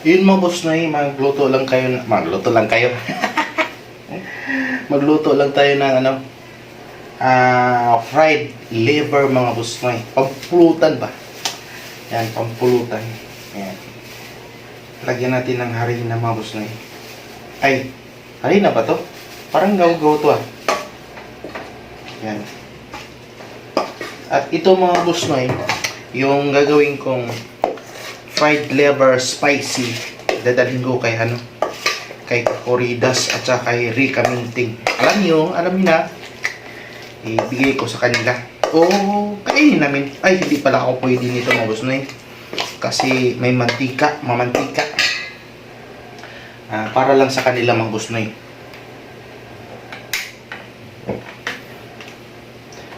Yun mga boss Noy, magluto lang kayo. Magluto lang kayo. Magluto lang tayo ng ano, fried liver mga boss Noy. Pampulutan ba? Yan, pampulutan. Yan. Lagyan natin ng harina mga boss Noy. Ay, harina ba to? Parang gaw-gaw to ah. Yan. At ito mga boss Noy, yung gagawin kong fried liver spicy, dadalhin ko kay ano, kay Coridas at saka kay Rica Minting. Alam niyo na, ibigay ko sa kanila. O kainin namin. Ay, hindi pala ako pwede nito mga boss Noy. Kasi may mantika, mamantika. Para lang sa kanila mga boss Noy.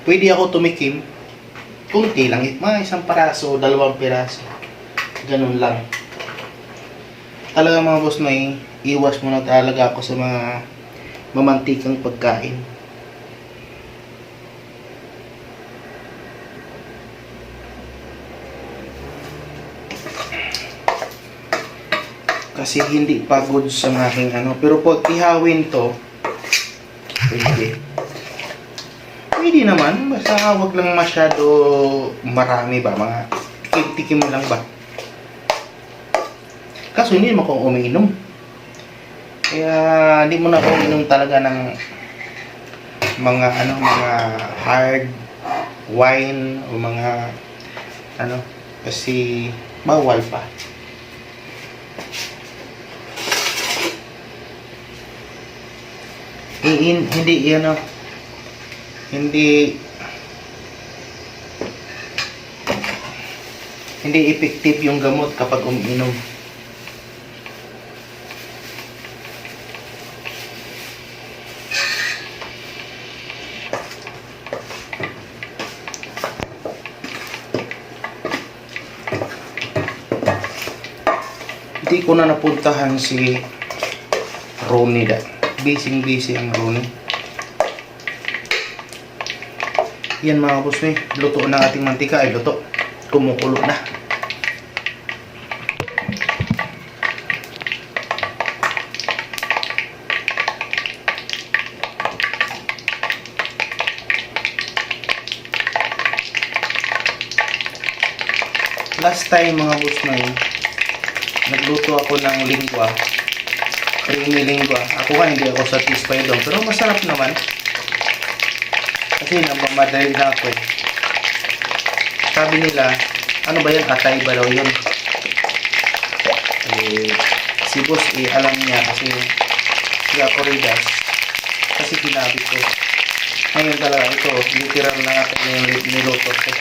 Pwede ako tumikim. Kunti lang. Mga isang paraso, 2 piraso. Ganun lang. Talaga mga boss Noy, iwas muna talaga ako sa mga mamantikang pagkain. Kasi hindi pagod sa aking ano. Pero pag ihawin to, pwede. Pwede naman. Basta wag lang masyado marami ba. Mga tikim mo lang ba. Kaso hindi mo kung umiinom. Kaya hindi mo na ako umiinom talaga ng mga ano, mga hard wine o mga ano, kasi bawal pa. Hindi ano, hindi effective yung gamot kapag umiinom. Hindi ko na napuntahan si Ronnie da. Busy ang Ronnie. Yan mga boss Noy, luto na ating mantika. Ay luto, kumukulo na. Last time mga boss Noy, nagluto ako ng lingwa, creamy lingwa. Ako nga hindi ako satisfied doon, pero masarap naman. Kasi namamadali na ako eh. Sabi nila, ano ba yan? Atay ba daw yun? Si boss alam niya kasi si Coridas. Kasi ginabi ko. Ngayon talaga ito, literal na natin yung niluto ko.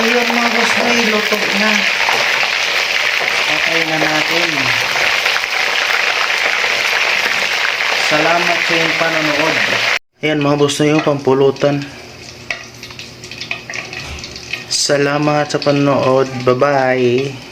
yun mga boss noy, luto na. Patay na natin. Salamat sa iyong panonood. Ayan mga boss noy, yung pampulutan. Salamat sa panonood. Bye-bye.